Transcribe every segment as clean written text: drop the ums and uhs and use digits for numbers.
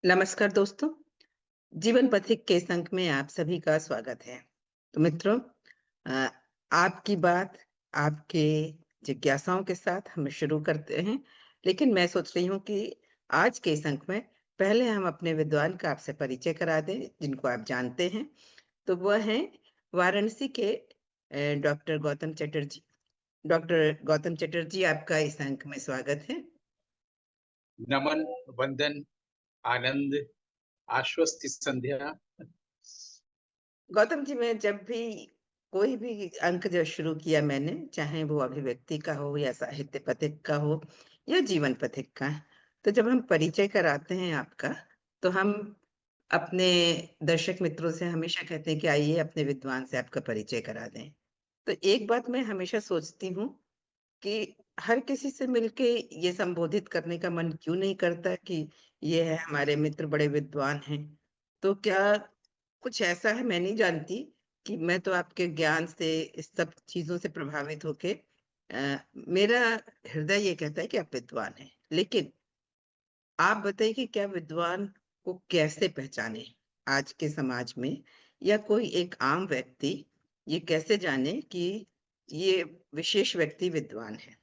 नमस्कार दोस्तों, जीवन पथिक के इस अंक में आप सभी का स्वागत है। तो मित्रों, अ, आपकी बात आपके जिज्ञासाओं के साथ हम शुरू करते हैं, लेकिन मैं सोच रही हूँ कि आज के इस अंक में पहले हम अपने विद्वान का आपसे परिचय करा दें, जिनको आप जानते हैं। तो वह हैं वाराणसी के डॉक्टर गौतम चटर्जी। डॉक्टर गौतम चटर्जी, आपका इस अंक में स्वागत है। नमन, वंदन, आनंद, आश्वस्ति संध्या। गौतम जी, मैं जब भी कोई भी अंक जो शुरू किया मैंने, चाहे वो अभिव्यक्ति का हो या साहित्य पथिक का हो या जीवन पथिक का, तो जब हम परिचय कराते हैं आपका, तो हम अपने दर्शक मित्रों से हमेशा कहते हैं कि आइए अपने विद्वान से आपका परिचय करा दें। तो एक बात मैं हमेशा सोचती हूँ कि हर किसी से मिलके ये संबोधित करने का मन क्यों नहीं करता कि ये है हमारे मित्र, बड़े विद्वान हैं। तो क्या कुछ ऐसा है, मैं नहीं जानती, कि मैं तो आपके ज्ञान से, इस सब चीज़ों से प्रभावित होके मेरा हृदय ये कहता है कि आप विद्वान हैं। लेकिन आप बताइए कि क्या विद्वान को कैसे पहचानें आज के समाज में, या कोई एक आम व्यक्ति ये कैसे जाने कि ये विशेष व्यक्ति विद्वान है?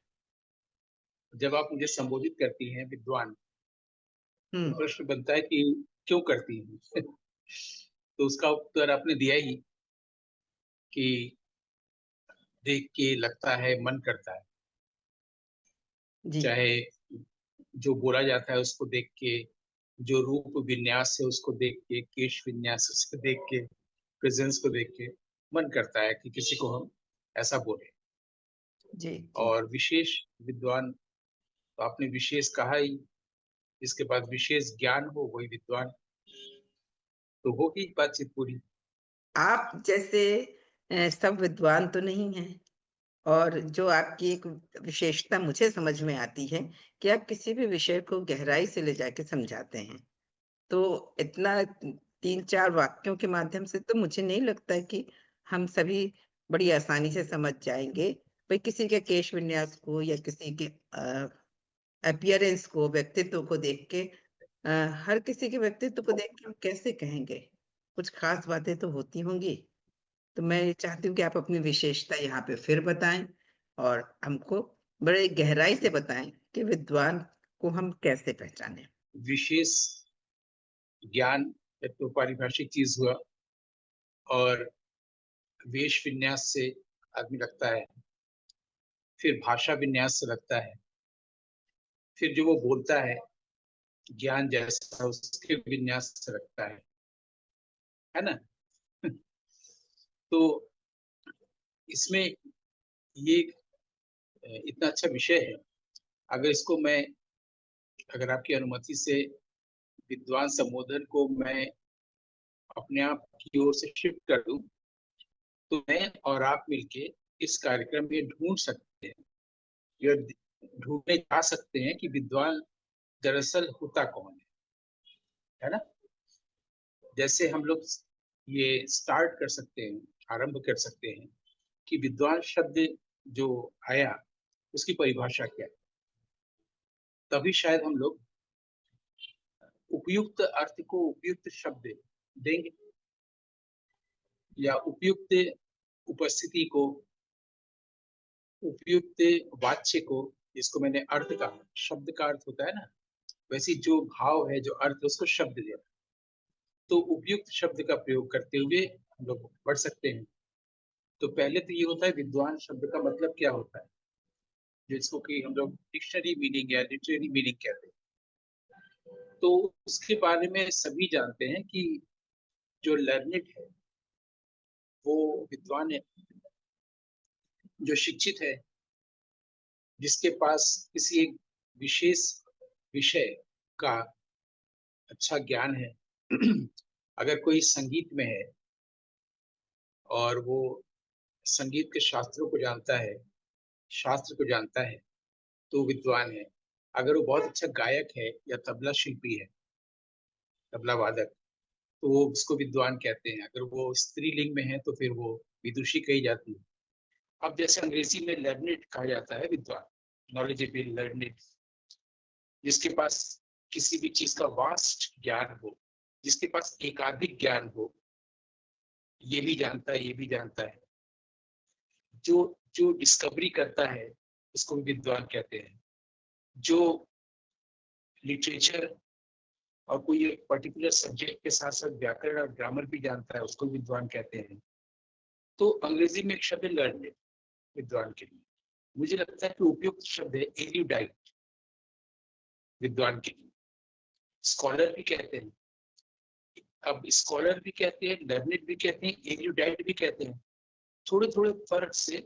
जब आप मुझे संबोधित करती हैं विद्वान, तो हुँ, प्रश्न बनता है कि क्यों करती हैं? तो उसका उत्तर आपने दिया ही कि देख के लगता है, मन करता है। जी। चाहे जो बोला जाता है उसको देख के, जो रूप विन्यास है उसको देख के, केश विन्यास उसको देख के, प्रेजेंस को देख के मन करता है कि किसी को हम ऐसा बोले। जी, जी। और विशेष विद्वान, तो आपने विशेष कहा ही, जिसके पास विशेष ज्ञान हो वही विद्वान। तो होगी बातचीत पूरी। आप जैसे सब विद्वान तो नहीं हैं, और जो आपकी एक विशेषता मुझे समझ में आती है कि आप किसी भी विषय को गहराई से ले जाके समझाते हैं। तो इतना 3-4 वाक्यों के माध्यम से तो मुझे नहीं लगता है कि हम सभी बड़ी आसानी से समझ जाएँगे। भई किसी के केश विन्यास को या किसी के अपीयरेंस को, व्यक्तित्व को देख के, अ, हर किसी के व्यक्तित्व को देख के हम कैसे कहेंगे? कुछ ख़ास बातें तो होती होंगी। तो मैं ये चाहती हूँ कि आप अपनी विशेषता यहाँ पे फिर बताएँ और हमको बड़े गहराई से बताएँ कि विद्वान को हम कैसे पहचानें? विशेष ज्ञान एक तो पारिभाषिक चीज हुआ, और वेश विन्यास से आदमी लगता है, फिर भाषा विन्यास से लगता है, फिर जो वो बोलता है ज्ञान जैसा उसके विन्यास से लगता है ना। तो इसमें ये इतना अच्छा विषय है। अगर इसको मैं, अगर आपकी अनुमति से विद्वान संबोधन को मैं अपने आप की ओर से शिफ्ट कर दूं, तो मैं और आप मिलके इस कार्यक्रम में ढूंढ सकते हैं, या ढूंढने जा सकते हैं कि विद्वान दरअसल होता कौन है ना। जैसे हम लोग ये स्टार्ट कर सकते हैं, आरंभ कर सकते हैं कि विद्वान शब्द जो आया उसकी परिभाषा क्या है। तभी शायद हम लोग उपयुक्त अर्थ को उपयुक्त शब्द देंगे, या उपयुक्त उपस्थिति को, उपयुक्त वाच्य को, जिसको मैंने अर्थ कहा, शब्द का अर्थ होता है ना, वैसी जो भाव है, जो अर्थ है, उसको शब्द देना। तो उपयुक्त शब्द का प्रयोग करते हुए हम लोग पढ़ सकते हैं। तो पहले तो ये होता है विद्वान शब्द का मतलब क्या होता है, जिसको कि हम लोग डिक्शनरी मीनिंग या लिटरेरी मीनिंग कहते हैं। तो उसके बारे में सभी जानते हैं कि जो लर्निड है वो विद्वान है, जो शिक्षित है, जिसके पास किसी एक विशेष विषय का अच्छा ज्ञान है। अगर कोई संगीत में है और वो संगीत के शास्त्रों को जानता है, शास्त्र को जानता है, तो विद्वान है। अगर वो बहुत अच्छा गायक है या तबला शिल्पी है, तबला वादक, तो वो उसको विद्वान कहते हैं। अगर वो स्त्रीलिंग में है तो फिर वो विदुषी कही जाती है। अब जैसे अंग्रेजी में लर्निड कहा जाता है विद्वान, नॉलेजेबल, लर्निड, जिसके पास किसी भी चीज का वास्ट ज्ञान हो, जिसके पास एकाधिक ज्ञान हो, ये भी जानता है, ये भी जानता है, जो जो डिस्कवरी करता है उसको भी विद्वान कहते हैं। जो लिटरेचर और कोई एक पर्टिकुलर सब्जेक्ट के साथ साथ व्याकरण और ग्रामर भी जानता है उसको विद्वान कहते हैं। तो अंग्रेजी में एक शब्द है लर्नेड, विद्वान के लिए। मुझे लगता है कि उपयुक्त शब्द है एल्यूडाइट, विद्वान के लिए। स्कॉलर भी कहते हैं, अब स्कॉलर भी कहते हैं, लर्नेड भी कहते हैं, एल्यूडाइट भी कहते हैं। थोड़े थोड़े फर्क से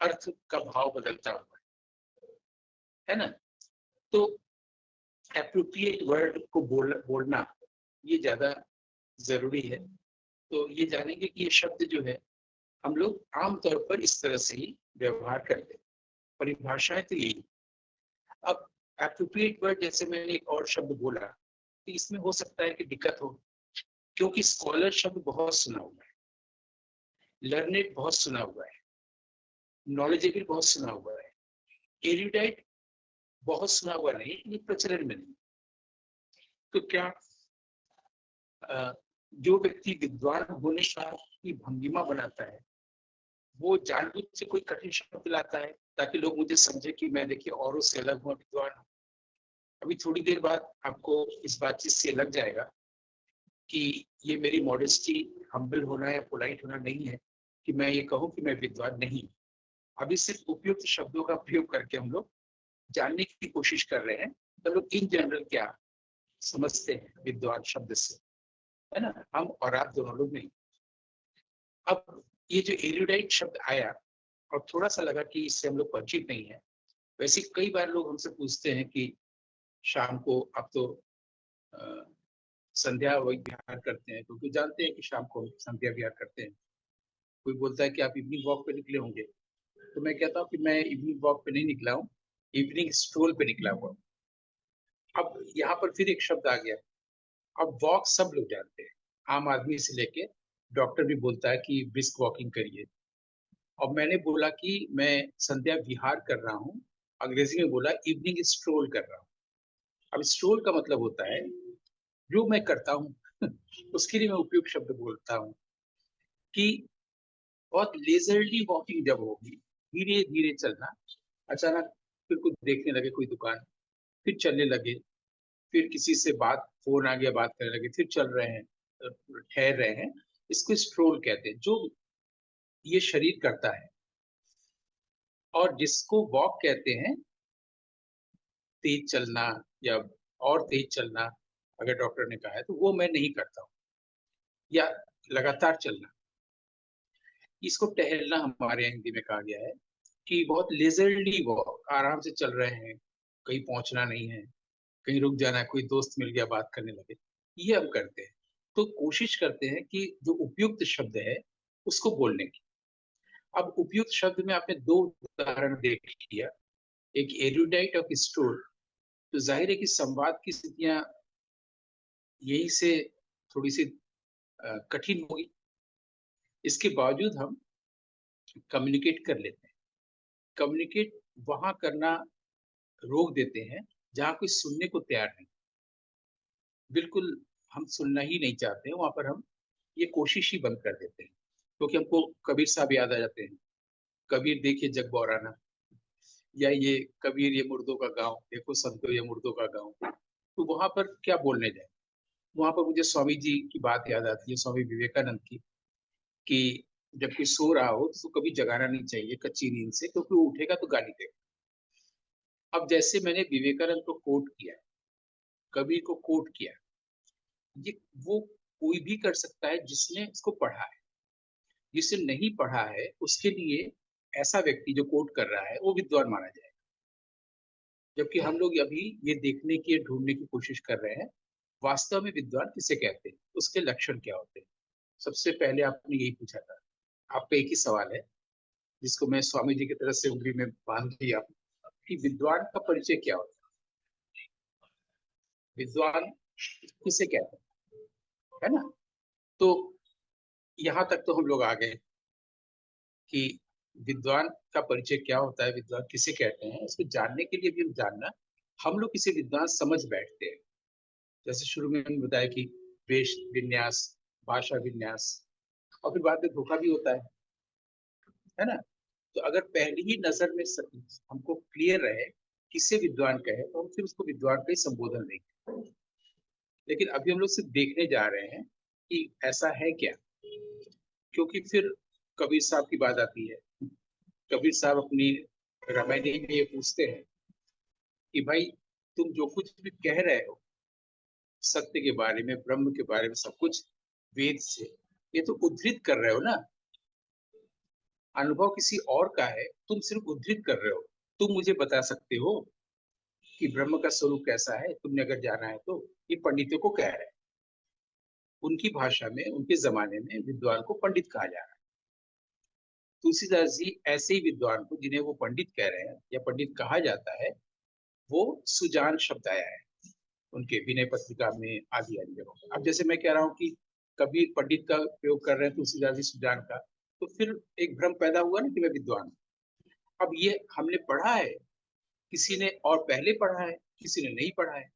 अर्थ का भाव बदलता हुआ है ना। तो एप्रोप्रिएट वर्ड को बोलना ये ज्यादा जरूरी है। तो ये जानेंगे कि ये शब्द जो है हम लोग आमतौर पर इस तरह से ही व्यवहार करते हैं, परिभाषाएं तो यही। अब एप्रोप्रिएट वर्ड, जैसे मैंने एक और शब्द बोला, तो इसमें हो सकता है कि दिक्कत हो, क्योंकि स्कॉलर शब्द बहुत सुना हुआ है, लर्नेड बहुत सुना हुआ है, नॉलेजेबल बहुत सुना हुआ है, एरिडाइट बहुत सुना हुआ नहीं, ये प्रचलन में नहीं। तो क्या जो व्यक्ति विद्वान होने की भंगिमा बनाता है वो जानबूझ से कोई कठिन शब्द लाता है ताकि लोग मुझे समझे कि मैं देखिए औरों से अलग हूँ, विद्वान हूँ। अभी थोड़ी देर बाद आपको इस बातचीत से लग जाएगा कि ये मेरी मॉडेस्टी, हम्बल होना या पोलाइट होना नहीं है कि मैं ये कहूँ कि मैं विद्वान नहीं। अभी सिर्फ उपयुक्त शब्दों का प्रयोग करके हम लोग जानने की कोशिश कर रहे हैं तो लोग इन जनरल क्या समझते हैं विद्वान शब्द से, है ना। हम और आप दोनों लोग नहीं। अब ये जो एरिडाइट शब्द आया और थोड़ा सा लगा कि इससे हम लोग परिचित नहीं है। वैसे कई बार लोग हमसे पूछते हैं कि शाम को आप तो संध्या विहार करते हैं, क्योंकि जानते हैं कि शाम को संध्या विहार करते हैं। कोई बोलता है कि आप इवनिंग वॉक पे निकले होंगे, तो मैं कहता हूँ कि मैं इवनिंग वॉक पे नहीं निकला हूँ, इवनिंग स्ट्रोल पे निकला हुआ। अब यहाँ पर फिर एक शब्द आ गया। अब वॉक सब लोग जानते हैं, आम आदमी से लेके डॉक्टर भी बोलता है कि ब्रिस्क वॉकिंग करिए। और मैंने बोला कि मैं संध्या विहार कर रहा हूँ, अंग्रेजी में बोला इवनिंग स्ट्रोल कर रहा हूँ। अब स्ट्रोल का मतलब होता है जो मैं करता हूँ उसके लिए मैं उपयुक्त शब्द बोलता हूँ कि बहुत लेजरली वॉकिंग जब होगी, धीरे धीरे चलना, अचानक फिर कुछ देखने लगे कोई दुकान, फिर चलने लगे, फिर किसी से बात, फोन आ गया, बात करने लगे, फिर चल रहे हैं, ठहर रहे हैं, इसको स्ट्रोल कहते हैं, जो ये शरीर करता है। और जिसको वॉक कहते हैं, तेज चलना या और तेज चलना, अगर डॉक्टर ने कहा है तो वो मैं नहीं करता हूँ, या लगातार चलना। इसको टहलना हमारे यहाँ हिंदी में कहा गया है कि बहुत लेजरली वॉक, आराम से चल रहे हैं, कहीं पहुंचना नहीं है, कहीं रुक जाना है, कोई दोस्त मिल गया बात करने लगे, ये हम करते हैं। तो कोशिश करते हैं कि जो उपयुक्त शब्द है उसको बोलने की। अब उपयुक्त शब्द में आपने दो उदाहरण देख लिया, एक एरुडाइट और स्टोर। तो जाहिर है कि संवाद की स्थितियां यही से थोड़ी सी कठिन होगी। इसके बावजूद हम कम्युनिकेट कर लेते हैं। कम्युनिकेट वहां करना रोक देते हैं जहां कोई सुनने को तैयार नहीं, बिल्कुल हम सुनना ही नहीं चाहते हैं, वहां पर हम ये कोशिश ही बंद कर देते हैं। क्योंकि हमको कबीर साहब याद आ जाते हैं, कबीर देखिए जग बौराना, या ये कबीर ये मुर्दों का गांव, देखो संतो ये मुर्दों का गांव। तो वहां पर क्या बोलने जाए, वहां पर मुझे स्वामी जी की बात याद आती है, स्वामी विवेकानंद की, कि जब कोई सो रहा हो तो उसको कभी जगाना नहीं चाहिए कच्ची नींद से, क्योंकि वो उठेगा तो गाली देगा। अब जैसे मैंने विवेकानंद को कोट किया, कबीर को कोट किया, ये वो कोई भी कर सकता है जिसने इसको पढ़ा है। जिसने नहीं पढ़ा है उसके लिए ऐसा व्यक्ति जो कोट कर रहा है वो विद्वान माना जाएगा। जबकि हम लोग अभी ये देखने की, ढूंढने की कोशिश कर रहे हैं वास्तव में विद्वान किसे कहते हैं, उसके लक्षण क्या होते हैं। सबसे पहले आपने यही पूछा था, आपका एक ही सवाल है जिसको मैं स्वामी जी की तरफ से उंगली में बांध दिया कि विद्वान का परिचय क्या होता है, विद्वान किसे कहते हैं, है ना। तो यहाँ तक तो हम लोग आ गए कि विद्वान का परिचय क्या होता है, विद्वान किसे कहते हैं, इसको जानने के लिए भी हम जानना हम लोग किसी विद्वान समझ बैठते हैं, जैसे शुरू में हमने बताया कि वेश विन्यास, भाषा विन्यास, और फिर बाद में धोखा भी होता है ना। तो अगर पहली ही नजर में हमको क्लियर रहे किसे विद्वान कहे, तो हम फिर उसको विद्वान का ही संबोधन देंगे। लेकिन अभी हम लोग सिर्फ देखने जा रहे हैं कि ऐसा है क्या, क्योंकि फिर कबीर साहब की बात आती है। कबीर साहब अपनी रामायणी में ये पूछते हैं कि भाई तुम जो कुछ भी कह रहे हो सत्य के बारे में, ब्रह्म के बारे में, सब कुछ वेद से, ये तो उद्धृत कर रहे हो ना, अनुभव किसी और का है, तुम सिर्फ उद्धृत कर रहे हो। तुम मुझे बता सकते हो कि ब्रह्म का स्वरूप कैसा है, तुमने अगर जाना है तो। ये पंडितों को कह रहे हैं, उनकी भाषा में, उनके जमाने में विद्वान को पंडित कहा जा रहा है। तुलसीदास जी ऐसे ही विद्वान को, जिन्हें वो पंडित कह रहे हैं या पंडित कहा जाता है, वो सुजान शब्द आया है उनके विनय पत्रिका में, आदि आदि जगहों पर। अब जैसे मैं कह रहा हूँ कि कबीर पंडित का प्रयोग कर रहे हैं, तुलसीदास जी सुजान का, तो फिर एक भ्रम पैदा हुआ ना कि मैं विद्वान हूं। अब ये हमने पढ़ा है, किसी ने और पहले पढ़ा है, किसी ने नहीं पढ़ा है।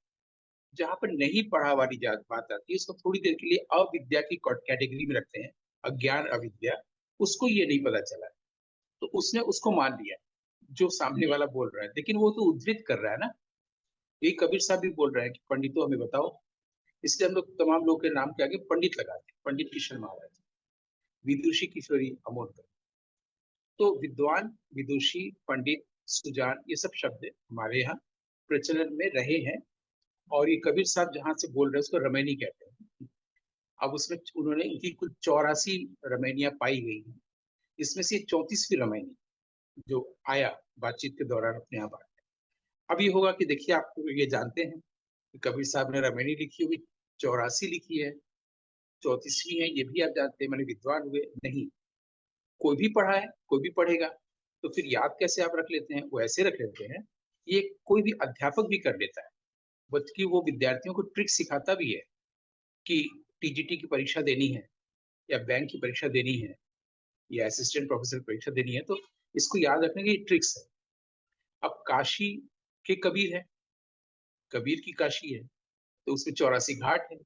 जहां पर नहीं पढ़ा वाली बात आती है, उसको थोड़ी देर के लिए अविद्या की कैटेगरी में रखते हैं, अज्ञान अविद्या। उसको ये नहीं पता चला, तो उसने उसको मान लिया जो सामने वाला बोल रहा है, लेकिन वो तो उद्धृत कर रहा है ना। यही कबीर साहब भी बोल रहे हैं कि पंडितों हमें बताओ। इसलिए हम लोग तमाम लोग के नाम के आगे पंडित लगाते हैं, पंडित किशन महाराज, विदुषी किशोरी अमोदकर। तो विद्वान, विदुषी, पंडित, सुजान, ये सब शब्द हमारे यहाँ प्रचलन में रहे हैं। और ये कबीर साहब जहां से बोल रहे हैं उसको रमैनी कहते हैं। अब उसमें उन्होंने, इनकी कुल 84 रमैनियां पाई गई हैं। इसमें से 34वीं रमैनी जो आया बातचीत के दौरान अपने यहाँ बात। अब ये होगा कि देखिए, आप ये जानते हैं कि कबीर साहब ने रमैनी लिखी हुई 84 लिखी है, 34वीं है, ये भी आप जानते हैं, मैंने विद्वान हुए नहीं। कोई भी पढ़ा है, कोई भी पढ़ेगा, तो फिर याद कैसे आप रख लेते हैं? वो ऐसे रख लेते हैं, ये कोई भी अध्यापक भी कर लेता है, बल्कि वो विद्यार्थियों को ट्रिक सिखाता भी है कि टीजीटी की परीक्षा देनी है, या बैंक की परीक्षा देनी है, या असिस्टेंट प्रोफेसर की परीक्षा देनी है, तो इसको याद रखने की ट्रिक्स है। अब काशी के कबीर है, कबीर की काशी है, तो उसमें 84 घाट है,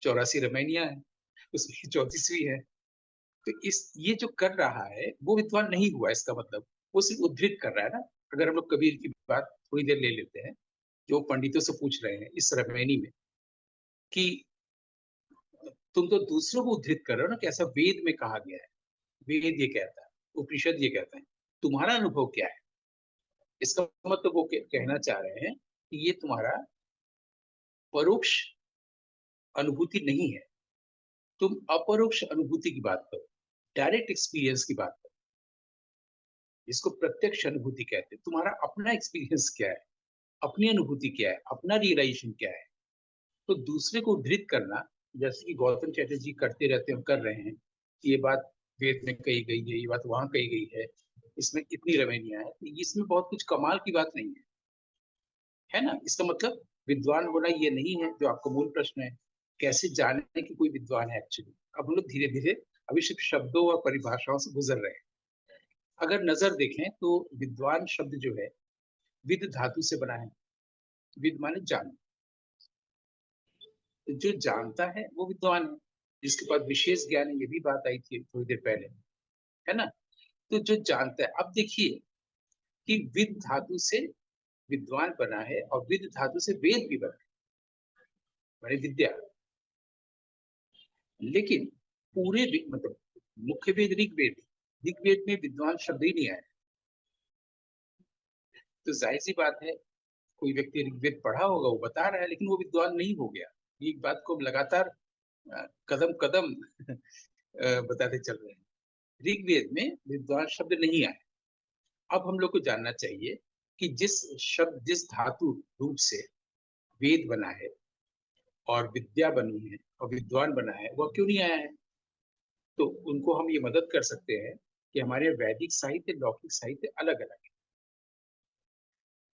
84 रमैनियां है, उसमें 34वीं है। तो इस ये जो कर रहा है वो विद्वान नहीं हुआ, इसका मतलब वो सिर्फ उद्धृत कर रहा है ना। अगर हम लोग कबीर की बात थोड़ी देर ले लेते हैं, जो पंडितों से पूछ रहे हैं इस रमैनी में कि तुम तो दूसरों को उद्धृत कर रहे हो ना, कि ऐसा वेद में कहा गया है, वेद ये कहता है, उपनिषद ये कहता है, तुम्हारा अनुभव क्या है? इसका मतलब वो कहना चाह रहे हैं कि ये तुम्हारा परोक्ष अनुभूति नहीं है, तुम अपरोक्ष अनुभूति की बात करो, डायरेक्ट एक्सपीरियंस की बात करो, इसको प्रत्यक्ष अनुभूति कहते हैं। तुम्हारा अपना एक्सपीरियंस क्या है, अपनी अनुभूति क्या है, अपना रियलाइजेशन क्या है। तो दूसरे को उद्धृत करना, जैसे कि गौतम चैटर्जी करते रहते हैं, कर रहे हैं कि ये बात वेद में कही गई है, ये बात वहां कही गई है, इसमें इतनी रमैनियां है, तो इसमें बहुत कुछ कमाल की बात नहीं है ना। इसका मतलब विद्वान होना ये नहीं है, जो आपका मूल प्रश्न है, कैसे जाने कि कोई विद्वान है एक्चुअली। अब हम लोग धीरे धीरे अभी सिर्फ शब्दों और परिभाषाओं से गुजर रहे हैं। अगर नजर देखें तो विद्वान शब्द जो है, विद धातु से बना है। विद माने जान, जो जानता है वो विद्वान है, जिसके पास विशेष ज्ञान है, ये भी बात आई थी थोड़ी देर पहले, है ना। तो जो जानता है, अब देखिए कि विद धातु से विद्वान बना है, और विद धातु से वेद भी बना है, माने विद्या। लेकिन मतलब मुख्य वेद ऋग्वेद, ऋग्वेद में विद्वान शब्द ही नहीं आया। तो जाहिर सी बात है, कोई व्यक्ति ऋग्वेद पढ़ा होगा, वो बता रहा है, लेकिन वो विद्वान नहीं हो गया। ये बात को हम लगातार कदम कदम बताते चल रहे हैं। ऋग्वेद में विद्वान शब्द नहीं आया। अब हम लोग को जानना चाहिए कि जिस शब्द, जिस धातु रूप से वेद बना है और विद्या बनी है और विद्वान बना है, वह क्यों नहीं आया है। तो उनको हम ये मदद कर सकते हैं कि हमारे वैदिक साहित्य, लौकिक साहित्य अलग अलग है।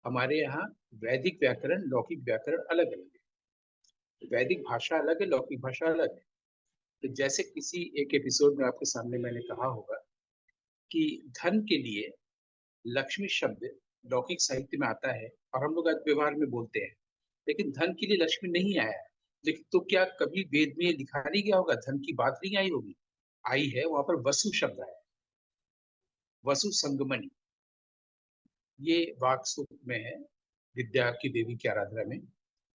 हमारे यहाँ वैदिक व्याकरण, लौकिक व्याकरण अलग अलग है। वैदिक भाषा अलग है, लौकिक भाषा अलग है। तो जैसे किसी एक एपिसोड में आपके सामने मैंने कहा होगा कि धन के लिए लक्ष्मी शब्द लौकिक साहित्य में आता है और हम लोग आज व्यवहार में बोलते हैं, लेकिन धन के लिए लक्ष्मी नहीं आया है। लेकिन तो क्या कभी वेद में लिखा नहीं गया होगा, धन की बात नहीं आई होगी? आई है, वहां पर वसु शब्द आया, वसु संगमनी। ये वाक सूक्त में है, विद्या की देवी की आराधना में।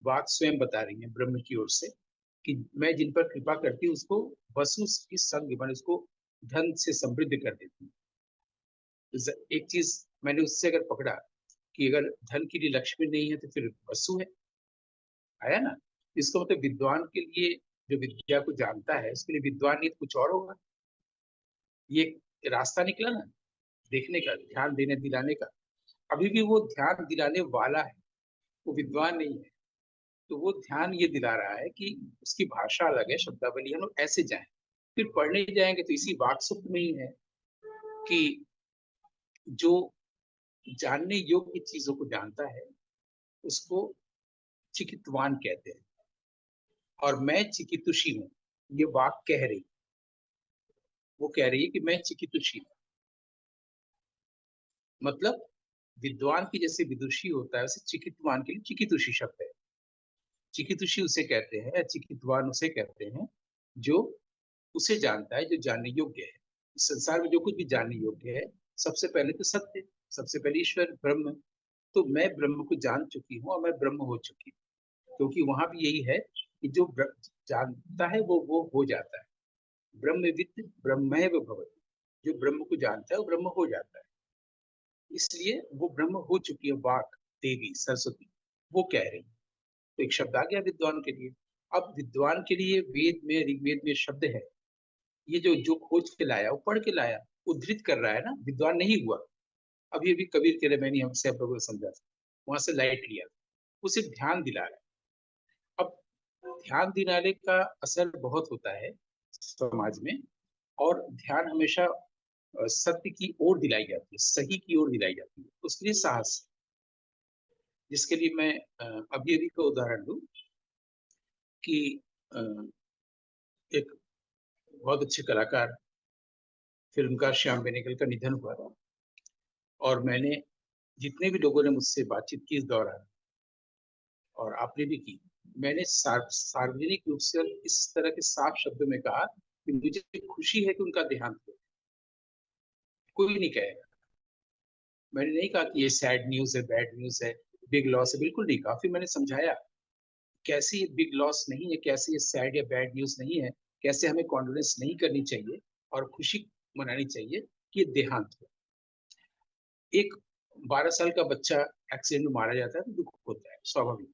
वाक स्वयं बता रही है ब्रह्म की ओर से कि मैं जिन पर कृपा करती हूँ उसको वसु की संग मन, उसको धन से समृद्ध कर देती हूँ। एक चीज मैंने उससे अगर पकड़ा कि अगर धन के लिए लक्ष्मी नहीं है तो फिर वसु है, आया ना? इसको मतलब विद्वान के लिए, जो विद्या को जानता है उसके लिए विद्वान नहीं तो कुछ और होगा। ये रास्ता निकला ना देखने का, ध्यान देने दिलाने का। अभी भी वो ध्यान दिलाने वाला है, वो विद्वान नहीं है। तो वो ध्यान ये दिला रहा है कि उसकी भाषा अलग है, शब्दावली, हम लोग ऐसे जाएं। फिर पढ़ने जाएंगे तो इसी वाक्सुक्त में ही है कि जो जानने योग्य चीजों को जानता है उसको चिकित्वान कहते हैं। और मैं चिकितुषी हूँ, ये वाक कह रही, वो कह रही है कि मैं चिकितुषी हूँ। मतलब विद्वान की जैसे विदुषी होता है वैसे चिकित्वान के लिए चिकितुषी शब्द है। चिकितुषी उसे कहते हैं, या चिकित्वान उसे कहते हैं जो उसे जानता है, जो जानने योग्य है। इस संसार में जो कुछ भी जानने योग्य है, सबसे पहले तो सत्य, सबसे पहले ईश्वर ब्रह्म। तो मैं ब्रह्म को जान चुकी हूँ और मैं ब्रह्म हो चुकी हूँ, क्योंकि वहां भी यही है कि जो जानता है वो हो जाता है। ब्रह्मविद् ब्रह्मैव भवति, जो ब्रह्म को जानता है वो ब्रह्म हो जाता है। इसलिए वो ब्रह्म हो चुकी है, वाक देवी सरस्वती, वो कह रही। तो एक शब्द आ गया विद्वान के लिए। अब विद्वान के लिए वेद में, ऋग्वेद में शब्द है, ये जो जो खोज के लाया वो पढ़ के लाया, उद्धृत कर रहा है ना, विद्वान नहीं हुआ। अभी अभी कबीर के मैंने हमसे आप लोगों को समझा, वहां से लाइट लिया, उसे ध्यान दिला रहा है। अब ध्यान दिलाने का असर बहुत होता है समाज में, और ध्यान हमेशा सत्य की ओर दिलाई जाती है, सही की ओर दिलाई जाती है। उसके लिए साहस, जिसके लिए मैं अभी अभी का उदाहरण दूं कि अ, एक बहुत अच्छे कलाकार, फिल्मकार श्याम बेनेगल का निधन हुआ था। और मैंने, जितने भी लोगों ने मुझसे बातचीत की इस दौरान, और आपने भी की, मैंने सार्वजनिक रूप से इस तरह के साफ शब्दों में कहा कि मुझे खुशी है कि उनका देहांत हुआ। कोई नहीं कहेगा, मैंने नहीं कहा कि ये सैड न्यूज है, बैड न्यूज है, बिग लॉस है, बिल्कुल नहीं कहा। फिर मैंने समझाया कैसे ये बिग लॉस नहीं है, कैसे ये सैड या बैड न्यूज नहीं है, कैसे हमें कॉन्डोलेंस नहीं करनी चाहिए और खुशी मनानी चाहिए कि ये देहांत हुआ। एक 12 साल का बच्चा एक्सीडेंट में मारा जाता है तो दुख होता है, स्वाभाविक।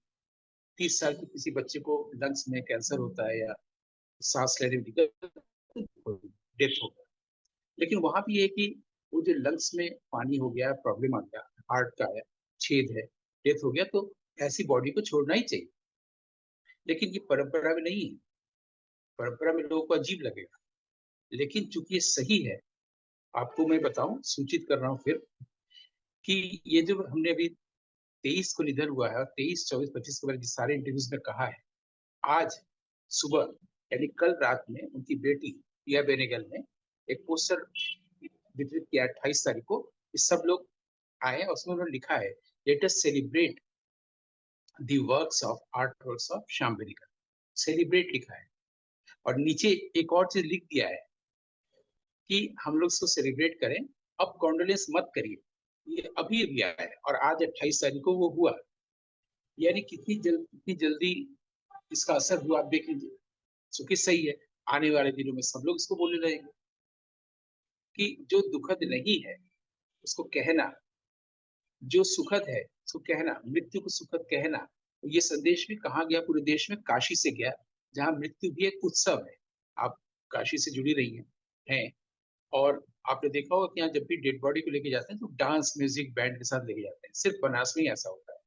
30 साल के किसी बच्चे को लंग्स में कैंसर होता है या सांस लेने में दिक्कत, डेथ हो गया। लेकिन वहां भी ये है कि वो जो लंग्स में पानी हो गया, प्रॉब्लम आ गया, हार्ट का है, छेद है, डेथ हो गया, तो ऐसी बॉडी को छोड़ना ही चाहिए। लेकिन ये परंपरा में नहीं है, परंपरा में लोगों को अजीब लगेगा। लेकिन चूंकि ये सही है, आपको मैं बताऊं, सूचित कर रहा हूं फिर, कि ये जो हमने अभी 23 को निधन हुआ है, और 23, 24, 25 के बारे में सारे इंटरव्यूज में कहा है, आज सुबह यानी कल रात में उनकी बेटी पिया बेनेगल ने एक पोस्टर वितरित किया 28 तारीख को। इस सब लोग आए और उसमें उन्होंने लिखा है, let us celebrate the works of art works of Shyam Benegal. Celebrate लिखा है, और नीचे एक और चीज लिख दिया है कि हम लोग इसको सेलिब्रेट करें, अब कॉन्डोलेंस मत करिए। ये अभी अभी आया है और आज 28 तारीख को वो हुआ। यानी कितनी जल्दी इसका असर हुआ, आप देख लीजिए। सो कि सही है, आने वाले दिनों में सब लोग इसको बोलने लगेंगे कि जो दुखद नहीं है उसको कहना, जो सुखद है उसको कहना, मृत्यु को सुखद कहना। ये संदेश भी कहाँ गया पूरे देश में? काशी से गया, जहाँ मृत्यु भी एक उत्सव है। आप काशी से जुड़ी रही हैं, और आपने देखा होगा कि यहाँ जब भी डेड बॉडी को लेके जाते हैं तो डांस, म्यूजिक, बैंड के साथ लेके जाते हैं। सिर्फ बनारस में ही ऐसा होता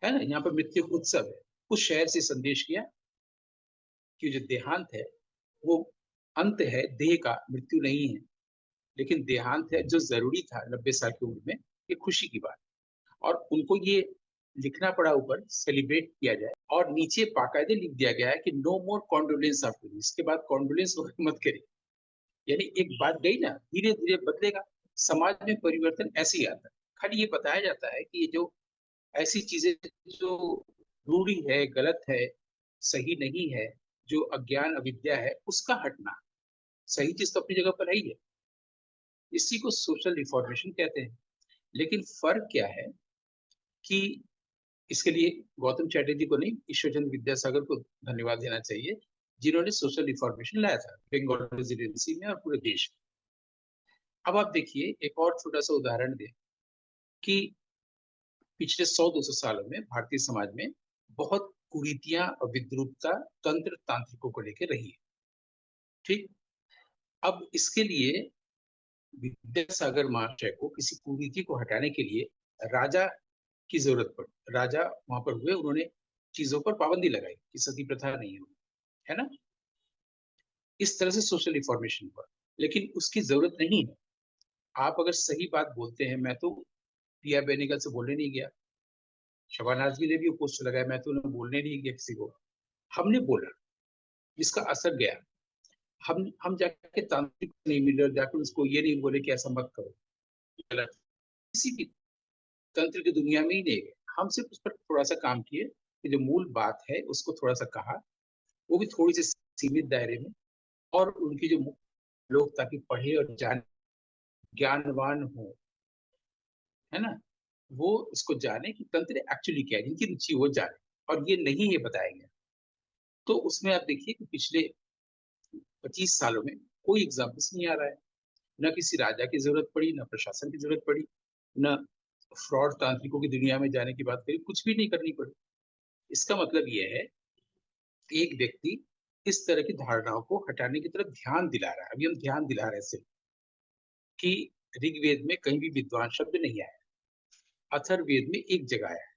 है ना? यहाँ पर मृत्यु उत्सव है। उस शहर से संदेश किया कि जो देहांत है वो अंत है देह का, मृत्यु नहीं है। लेकिन देहांत है जो जरूरी था 90 साल की उम्र में, ये खुशी की बात। और उनको ये लिखना पड़ा ऊपर, सेलिब्रेट किया जाए, और नीचे बाकायदे लिख दिया गया है कि नो मोर कॉन्डोलेंस आफ्टर, इसके बाद कॉन्डोलेंस मत करिए। यानी एक बात गई ना, धीरे धीरे बदलेगा। समाज में परिवर्तन ऐसे ही आता है, खाली ये बताया जाता है कि ये जो ऐसी चीजें जो रूढ़ी है, गलत है, सही नहीं है, जो अज्ञान अविद्या है, उसका हटना। सही चीज तो अपनी जगह पर है ही है। इसी को सोशल रिफॉर्मेशन कहते हैं। लेकिन फर्क क्या है कि इसके लिए गौतम चैटर्जी को नहीं, ईश्वरचंद्र विद्यासागर को धन्यवाद देना चाहिए, जिन्होंने सोशल रिफॉर्मेशन लाया था बंगाल प्रेसिडेंसी में और पूरे देश में। अब आप देखिए, एक और छोटा सा उदाहरण दें कि पिछले 100-200 सालों में भारतीय समाज में बहुत कुरीतियां और विद्रूपता तंत्र तांत्रिकों को लेकर रही है। ठीक। अब इसके लिए विद्यासागर महाशय को किसी कुरीति को हटाने के लिए राजा की जरूरत पड़ी। राजा वहां पर हुए, उन्होंने चीजों पर पाबंदी लगाई कि सती प्रथा नहीं है ना। इस तरह से सोशल रिफॉर्मेशन हुआ। लेकिन उसकी जरूरत नहीं है। आप अगर सही बात बोलते हैं, मैं तो पिया बेनेगल से बोलने नहीं गया, शबाना आजमी ने भी वो पोस्ट लगाया, मैं तो उन्हें बोलने नहीं गया किसी को। हमने बोला, जिसका असर गया। हम जाके तांत्रिक नहीं मिले और जाकर उसको ये नहीं बोले कि ऐसा मत करो, गलत। किसी भी तंत्र की दुनिया में ही नहीं गए। हम सिर्फ उस पर थोड़ा सा काम किए कि जो मूल बात है उसको थोड़ा सा कहा, वो भी थोड़ी सी सीमित दायरे में। और उनकी जो लोग ताकि पढ़े और जाने, ज्ञानवान हो, है ना, वो इसको जाने कि तंत्र एक्चुअली क्या है, जिनकी रुचि वो जाने। और ये नहीं है बताया गया। तो उसमें आप देखिए कि पिछले 25 सालों में कोई एग्जाम्पल्स नहीं आ रहा है। न किसी राजा की जरूरत पड़ी, न प्रशासन की जरूरत पड़ी, न फ्रॉड तांत्रिकों की दुनिया में जाने की बात करी, कुछ भी नहीं करनी पड़ी। इसका मतलब यह है कि एक व्यक्ति इस तरह की धारणाओं को हटाने की तरफ ध्यान दिला रहा है। अभी हम ध्यान दिला रहे हैं सिर्फ कि ऋग्वेद में कहीं भी विद्वान शब्द नहीं आया, अथर्ववेद में एक जगह आया है,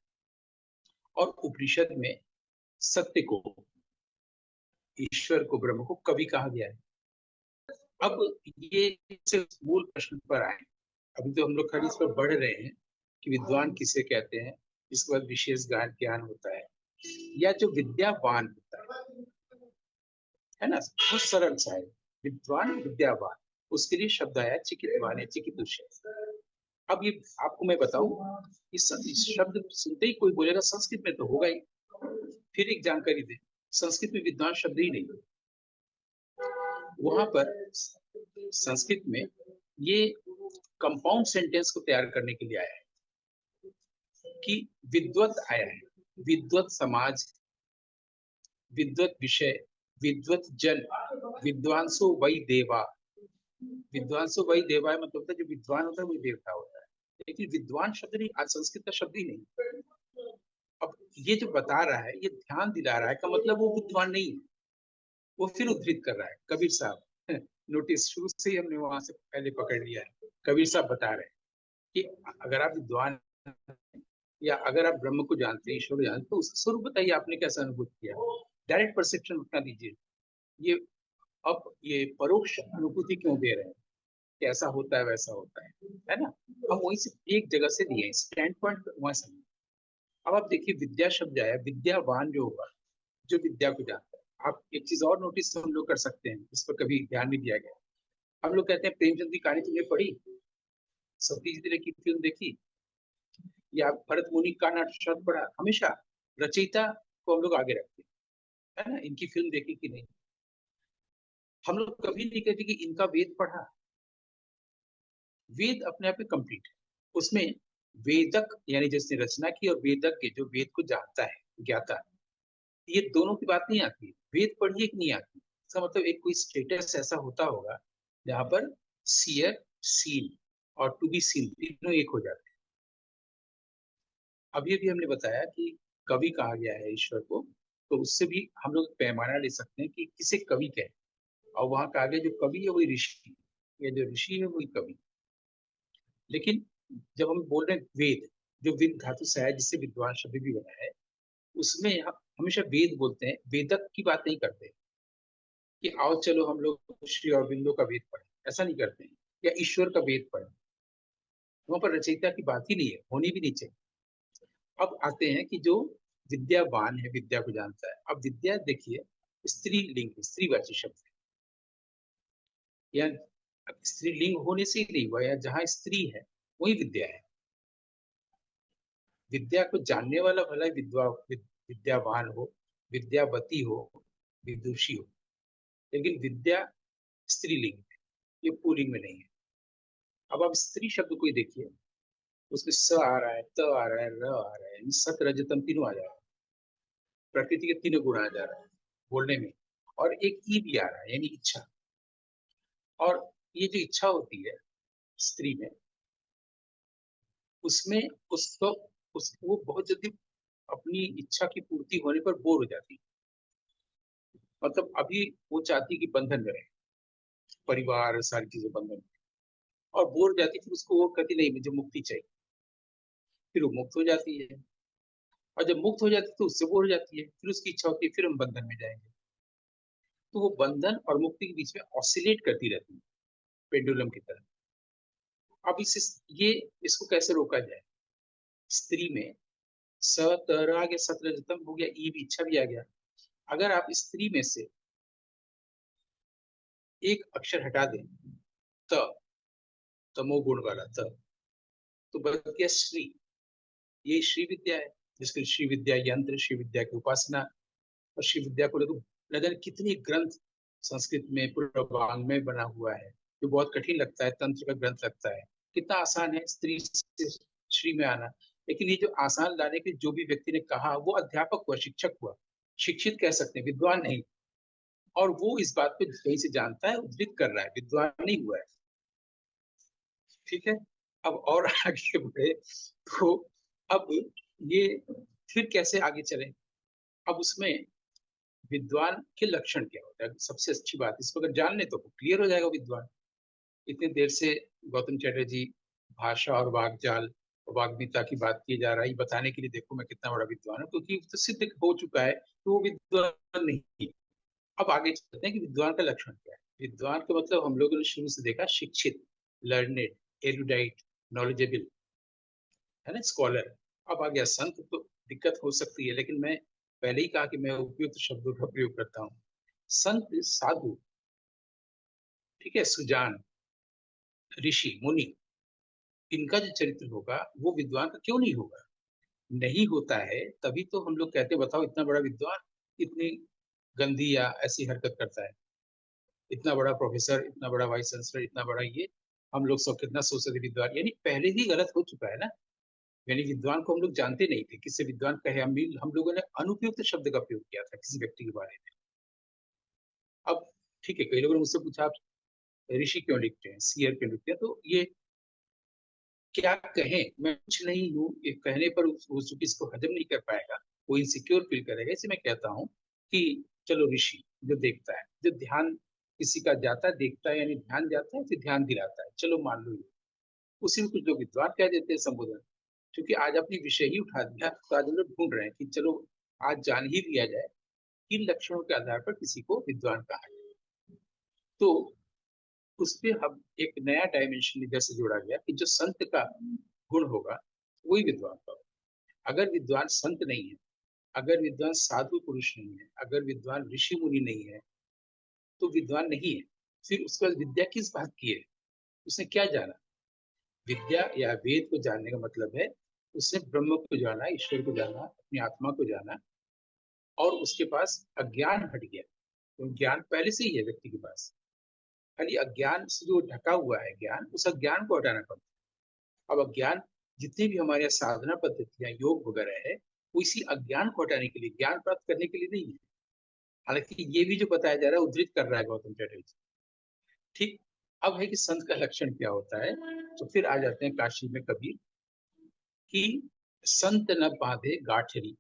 और उपनिषद में सत्य को, ईश्वर को, ब्रह्म को कवि कहा गया है। अब ये सिर्फ मूल प्रश्न पर आए। अभी तो हम लोग खाली इस पर बढ़ रहे हैं कि विद्वान किसे कहते हैं, इसके बाद विशेष ज्ञान ज्ञान होता है, या जो विद्यावान होता है ना, बहुत सरल सा है। विद्वान विद्यावान, उसके लिए शब्द आया चिकितवान या चिकितुष। अब ये आपको मैं बताऊं, इस शब्द सुनते ही कोई बोलेगा संस्कृत में तो होगा ही। फिर एक जानकारी दे, संस्कृत में विद्वान शब्द ही नहीं। वहां पर संस्कृत में ये कंपाउंड सेंटेंस को तैयार करने के लिए आया है कि विद्वत आया है, विद्वत समाज, विद्वत विषय, विद्वत जन, विद्वांसो वही देवा। विद्वांसो वही देवा मतलब होता है जो विद्वान होता है वही देवता होता है। लेकिन विद्वान शब्द नहीं, आज संस्कृत का शब्द ही नहीं। अब ये जो बता रहा है, ये ध्यान दिला रहा है का मतलब वो विद्वान नहीं है। वो फिर उद्धृत कर रहा है कबीर साहब। नोटिस, शुरू से ही हमने वहां से पहले पकड़ लिया है। कबीर साहब बता रहे हैं कि अगर आप विद्वान या अगर आप ब्रह्म को जानते हैं, ईश्वर को जानते हैं, तो उसका स्वरूप बताइए, आपने कैसा अनुभव किया। डायरेक्ट परसेप्शन उतना दीजिए। ये अब ये परोक्ष अनुभूति क्यों दे रहे हैं कि ऐसा होता है वैसा होता है ना। हम वहीं से एक जगह से दिए स्टैंड पॉइंट वहां से। अब आप देखिए, विद्या शब्द आया, विद्यावान जो होगा, जो विद्या को जानता है। आप एक चीज और नोटिस हम लोग कर सकते हैं, इस पर कभी ध्यान नहीं दिया गया। हम लोग कहते हैं प्रेमचंद की कहानी तुमने पढ़ी, सतीश दिले की फिल्म देखी, या भरत मुनि का नाट्य पढ़ा। हमेशा रचयिता को हम लोग आगे रखते हैं, है ना, इनकी फिल्म देखी कि नहीं। हम लोग कभी नहीं कहते कि इनका वेद पढ़ा। वेद अपने आप में कंप्लीट है। उसमें वेदक यानी जिसने रचना की, और वेदज्ञ जो वेद को जानता है, ज्ञाता, ये दोनों की बात नहीं आती। वेद पढ़िए कि नहीं आती, इसका मतलब एक कोई स्टेटस ऐसा होता होगा जहां पर सीयर, सीन और टू बी सीन तीनों एक हो जाते हैं। अभी अभी हमने बताया कि कवि कहा गया है ईश्वर को, तो उससे भी हम लोग पैमाना ले सकते हैं कि किसे कवि कहें। और वहां कहा गया जो कवि है वही ऋषि, या जो ऋषि है वही कवि। लेकिन जब हम बोल रहे हैं वेद, जो विद धातु से है, जिससे विद्वान शब्द भी बना है, उसमें हम हमेशा वेद बोलते हैं, वेदक की बात नहीं करते कि आओ चलो हम लोग श्री अरविंदो का वेद पढ़ें, ऐसा नहीं करते हैं, या ईश्वर का वेद पढ़ें। वहां पर रचयिता की बात ही नहीं है, होनी भी नहीं चाहिए। अब आते हैं कि जो विद्यावान है, विद्या को जानता है। अब विद्या देखिए, स्त्रीलिंग, स्त्रीवाची शब्द है, या स्त्रीलिंग होने से ही नहीं हुआ, या जहाँ स्त्री है वही विद्या है। विद्या को जानने वाला भला ही विद्यावान हो, विद्यावती हो, विदुषी हो, लेकिन विद्या स्त्रीलिंग है, ये पुल्लिंग में नहीं है। अब आप स्त्री शब्द को ही देखिए, उसमें स आ रहा है, त आ रहा है, र आ रहा है, सत रजतम तीनों आ जा रहा है, प्रकृति के तीनों गुण आ जा रहा है बोलने में, और एक ई भी आ रहा है यानी इच्छा। और ये जो इच्छा होती है स्त्री में, उसमें उसको वो बहुत जल्दी अपनी इच्छा की पूर्ति होने पर बोर हो जाती है। मतलब अभी वो चाहती कि बंधन में रहे, परिवार सारी चीजें बंधन में, और बोर हो जाती, फिर उसको वो कहती नहीं मुझे मुक्ति चाहिए, फिर वो मुक्त हो जाती है। और जब मुक्त हो जाती है तो उससे बोर हो जाती है, फिर उसकी इच्छा होती है फिर हम बंधन में जाएंगे। तो वो बंधन और मुक्ति के बीच में ऑसिलेट करती रहती है, पेंडुलम की तरह। अब ये इसको कैसे रोका जाए? स्त्री में स तर आ गया, सतरजतम हो गया, ई भी इच्छा भी आ गया। अगर आप स्त्री में से एक अक्षर हटा दें, त, तमोगुण वाला त, तो बच गया श्री। ये श्री विद्या है, जिसके श्री विद्या यंत्र, श्री विद्या की उपासना, और श्री विद्या को लेकर न जाने कितने ग्रंथ संस्कृत में पूरा वाङ्मय बना हुआ है, जो बहुत कठिन लगता है, तंत्र का ग्रंथ लगता है। कितना आसान है स्त्री से श्री में आना, लेकिन ये जो आसान लाने के जो भी व्यक्ति ने कहा, वो अध्यापक हुआ, शिक्षक हुआ, शिक्षित कह सकते हैं, विद्वान नहीं। और वो इस बात को कहीं से जानता है, उद्धृत कर रहा है, विद्वान नहीं हुआ है। ठीक है। अब और आगे बढ़े तो अब ये फिर कैसे आगे चले? अब उसमें विद्वान के लक्षण क्या होता है? सबसे अच्छी बात, इसको अगर जान ले तो क्लियर हो जाएगा विद्वान। इतनी देर से गौतम चैटर्जी भाषा और वाकजाल और वाग्मिता की बात की जा रहा है, बताने के लिए देखो मैं कितना बड़ा विद्वान हूँ, क्योंकि तो सिद्ध हो चुका है तो वो विद्वान नहीं। अब आगे चलते हैं कि विद्वान का लक्षण क्या है। विद्वान का मतलब हम लोगों ने शुरू से देखा, शिक्षित, लर्नेड, एरुडाइट, नॉलेजेबल, है ना, स्कॉलर। अब आ गया संत, तो दिक्कत हो सकती है, लेकिन मैं पहले ही कहा कि मैं उपयुक्त शब्दों का प्रयोग करता हूँ। संत, साधु, ठीक है, सुजान, ऋषि, मुनि, इनका जो चरित्र होगा वो विद्वान का क्यों नहीं होगा? नहीं होता है तभी तो हम लोग कहते, बताओ इतना बड़ा विद्वान इतनी गंदी या ऐसी हरकत करता है, इतना बड़ा प्रोफेसर, इतना बड़ा वाइस चांसलर, इतना बड़ा ये, हम लोग सब कितना सोच सकते विद्वान, यानी पहले ही गलत हो चुका है ना। यानी विद्वान को हम लोग जानते नहीं थे, किससे विद्वान कहे, हम लोगों ने अनुपयुक्त शब्द का प्रयोग किया था किसी व्यक्ति के बारे में। अब ठीक है, कई लोगों ने मुझसे पूछा आप ऋषि क्यों लिखते हैं, सीयर क्यों लिखते हैं, तो ये क्या कहें, मैं कुछ नहीं हूँ, ये कहने पर वो चूंकि इसको हजम नहीं कर पाएगा, वो इनसिक्योर फील करेगा, इसे मैं कहता हूँ कि चलो ऋषि, जो देखता है, जो ध्यान किसी का जाता है, देखता है यानी ध्यान जाता है, फिर ध्यान दिलाता है, चलो मान लो ये। उसी में कुछ लोग विद्वान कह देते हैं संबोधन, क्योंकि आज अपनी विषय ही उठा दिया, तो आज हम लोग ढूंढ रहे हैं कि चलो आज जान ही लिया जाए किन लक्षणों के आधार पर किसी को विद्वान कहा जाए। तो उस पे हम एक नया डायमेंशन इधर से जोड़ा गया कि जो संत का गुण होगा वही विद्वान का होगा। अगर विद्वान संत नहीं है, अगर विद्वान साधु पुरुष नहीं है, अगर विद्वान ऋषि मुनि नहीं है, तो विद्वान नहीं है। फिर उसके बाद विद्या किस बात की है? उसने क्या जाना? विद्या या वेद को जानने का मतलब है उसने ब्रह्म को जाना, ईश्वर को जाना, अपनी आत्मा को जाना, और उसके पास अज्ञान हट गया। तो ज्ञान पहले से ही है व्यक्ति के पास, खाली अज्ञान से जो ढका हुआ है ज्ञान, उस अज्ञान को हटाना पड़ता है। अब अज्ञान, जितनी भी हमारे यहाँ साधना पद्धतियां योग वगैरह है, वो इसी अज्ञान को हटाने के लिए, ज्ञान प्राप्त करने के लिए नहीं है। हालांकि ये भी जो बताया जा रहा है, उद्धृत कर रहा है गौतम चैटर्जी। ठीक। अब है कि संत का लक्षण क्या होता है, तो फिर आ जाते हैं काशी में कबीर कि संत न बांधे गाठरी,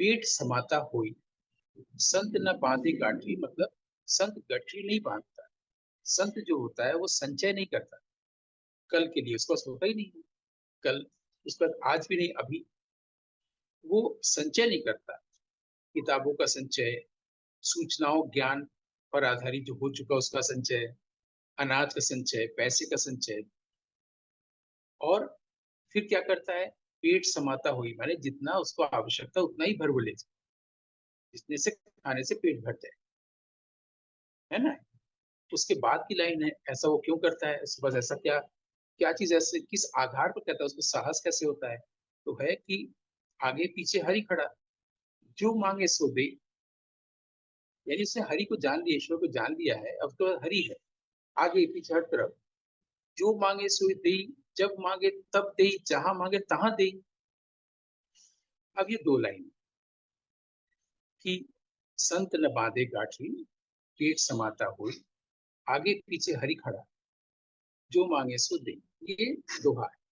पेट समाता होई। संत न बांधे गाठरी मतलब संत गठरी नहीं बांधता। संत जो होता है वो संचय नहीं करता, कल के लिए उसका होता ही नहीं है। कल, उसका आज भी नहीं, अभी वो संचय नहीं करता। किताबों का संचय, सूचनाओं ज्ञान पर आधारित जो हो चुका उसका संचय, अनाज का संचय, पैसे का संचय। और फिर क्या करता है? पेट समाता हुई माने जितना उसको आवश्यकता उतना ही भर वो ले, जितने से खाने से पेट भर जाए, है ना। उसके बाद की लाइन है, ऐसा वो क्यों करता है, उसके पास ऐसा क्या क्या चीज, ऐसे किस आधार पर कहता है, उसको साहस कैसे होता है? तो है कि आगे पीछे हरि खड़ा, जो मांगे सो दे। यानी उसने हरि को जान लिया, ईश्वर को जान लिया है, अब तो हरि है, आगे पीछे हर तरफ। जो मांगे सो दे, जब मांगे तब दे, जहां मांगे तहां दे। अब ये दो लाइन कि संत न बांधे गाठी, पेट समाता हुई, आगे पीछे हरि खड़ा, जो मांगे सो दे। ये दोहा है।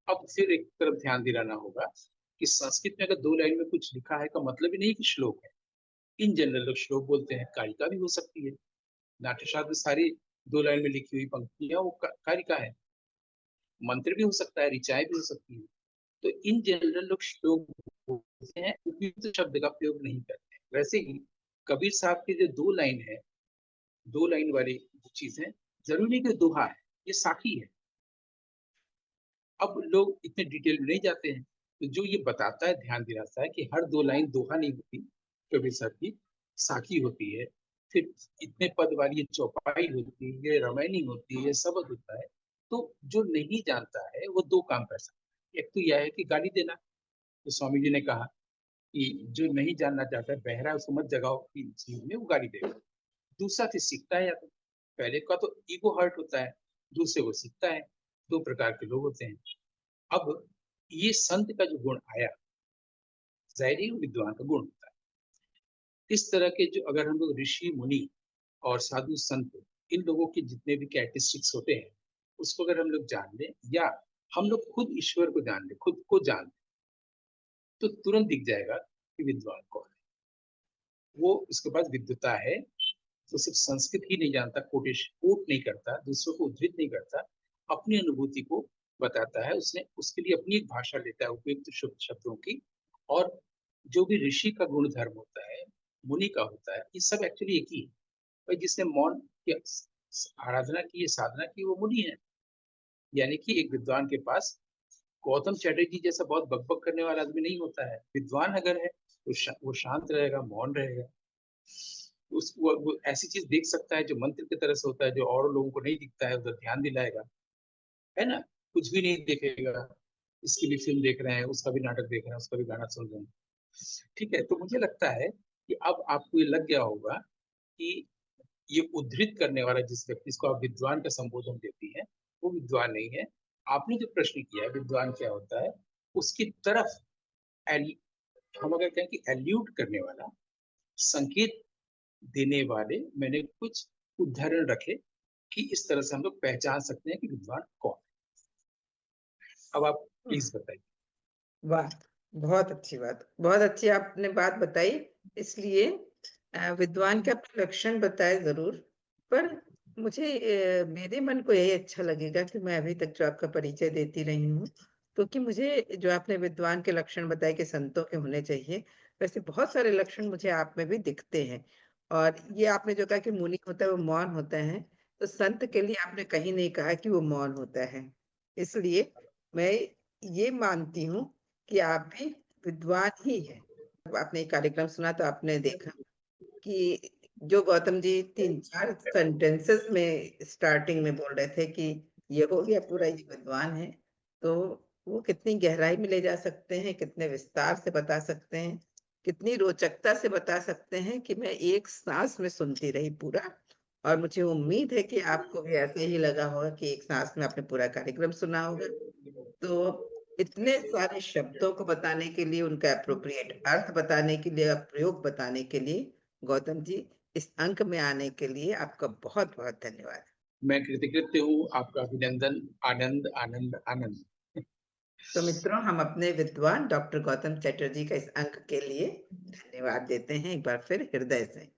अब फिर एक तरफ ध्यान दिलाना होगा कि संस्कृत में अगर दो लाइन में कुछ लिखा है का मतलब ही नहीं कि श्लोक है। इन जनरल लोग श्लोक बोलते हैं, कारिका भी हो सकती है। नाट्यशास्त्र में सारी दो लाइन में लिखी हुई पंक्तियां वो कारिका है। मंत्र भी हो सकता है, ऋचाएं भी हो सकती है। तो इन जनरल लोग श्लोक बोलते हैं, उपयुक्त शब्द का प्रयोग नहीं करते हैं। वैसे ही कबीर साहब की जो दो लाइन है, दो लाइन वाली जो चीज है, जरूरी नहीं कि दोहा है, ये साखी है। अब लोग इतने डिटेल में नहीं जाते हैं, तो जो ये बताता है, ध्यान दिलाता है कि हर दो लाइन दोहा नहीं होती, कबीर साहब की साखी होती है। फिर इतने पद वाली ये चौपाई होती है, ये रामायणी होती है, ये शब्द होता है। तो जो नहीं जानता है वो दो काम कर सकता है। एक तो यह है कि गाली देना, तो स्वामी जी ने कहा कि जो नहीं जानना चाहता है, बहरा है, उसको मत जगाओ कि चीज में वो गाली देगा। दूसरा चीज सीखता है, या तो पहले का तो ईगो हर्ट होता है, दूसरे को सीखता है। दो प्रकार के लोग होते हैं। अब ये संत का जो गुण आया, जाहिर ही विद्वान का गुण होता है। इस तरह के जो, अगर हम लोग ऋषि मुनि और साधु संत, इन लोगों के जितने भी कैरेक्टरिस्टिक्स होते हैं, उसको अगर हम लोग जान लें, या हम लोग खुद ईश्वर को जान लें, खुद को जान लें, तो तुरंत दिख जाएगा कि विद्वान कौन है। वो उसके पास विद्वता है, तो सिर्फ संस्कृत ही नहीं जानता, कोट नहीं करता, दूसरों को उद्धृत नहीं करता, अपनी अनुभूति को बताता है। उसने उसके लिए अपनी एक भाषा लेता है, उपयुक्त शब्दों की। और जो भी ऋषि का गुण धर्म होता है, मुनि का होता है, ये सब एक्चुअली एक ही है। भाई जिसने मौन की आराधना की, साधना की, वो मुनि है। यानी कि एक विद्वान के पास गौतम चैटर्जी जैसा बहुत बकबक करने वाला आदमी नहीं होता है। विद्वान अगर है तो वो शांत रहेगा, मौन रहेगा। वो ऐसी चीज देख सकता है जो मंत्र की तरह से होता है, जो और लोगों को नहीं दिखता है, उधर ध्यान दिलाएगा, है ना। कुछ भी नहीं देखेगा, इसकी भी फिल्म देख रहे हैं, उसका भी नाटक देख रहे हैं, उसका भी गाना सुन रहे हैं। ठीक है, तो मुझे लगता है कि अब आपको ये लग गया होगा कि ये उद्धृत करने वाला जिस व्यक्ति, जिसको आप विद्वान का संबोधन देती है, वो विद्वान नहीं है। आपने जो प्रश्न किया है विद्वान क्या होता है, उसकी तरफ हम अगर कहें कि एल्यूट करने वाला, संकेत देने वाले मैंने कुछ उदाहरण रखे कि इस तरह से हम लोग पहचान सकते हैं कि विद्वान कौन है। अब आप प्लीज बताइए। वाह, बहुत अच्छी बात, बहुत अच्छी आपने बात बताई। इसलिए विद्वान के अपने लक्षण बताए जरूर, पर मुझे मेरे मन को यही अच्छा लगेगा कि मैं अभी तक जो आपका परिचय देती रही हूँ, तो कि मुझे जो आपने विद्वान के लक्षण बताए कि संतों के होने चाहिए, वैसे बहुत सारे लक्षण मुझे आप में भी दिखते हैं। और ये आपने जो कहा कि मुनि होता है वो मौन होता है, तो संत के लिए आपने कहीं नहीं कहा कि वो मौन होता है। इसलिए मैं ये मानती हूँ कि आप भी विद्वान ही हैं। जब आपने ये कार्यक्रम सुना तो आपने देखा कि जो गौतम जी 3-4 सेंटेंसेस में स्टार्टिंग में बोल रहे थे कि ये हो गया पूरा, ये विद्वान है, तो वो कितनी गहराई में ले जा सकते हैं, कितने विस्तार से बता सकते हैं, कितनी रोचकता से बता सकते हैं कि मैं एक सांस में सुनती रही पूरा। और मुझे उम्मीद है कि आपको भी ऐसे ही लगा होगा कि एक सांस में आपने पूरा कार्यक्रम सुना होगा। तो इतने सारे शब्दों को बताने के लिए, उनका एप्रोप्रिएट अर्थ बताने के लिए, प्रयोग बताने के लिए, गौतम जी, इस अंक में आने के लिए आपका बहुत बहुत धन्यवाद। मैं कृतज्ञ हूँ, आपका अभिनंदन। आनंद आनंद आनंद। तो मित्रों, हम अपने विद्वान डॉक्टर गौतम चैटर्जी का इस अंक के लिए धन्यवाद देते हैं एक बार फिर हृदय से।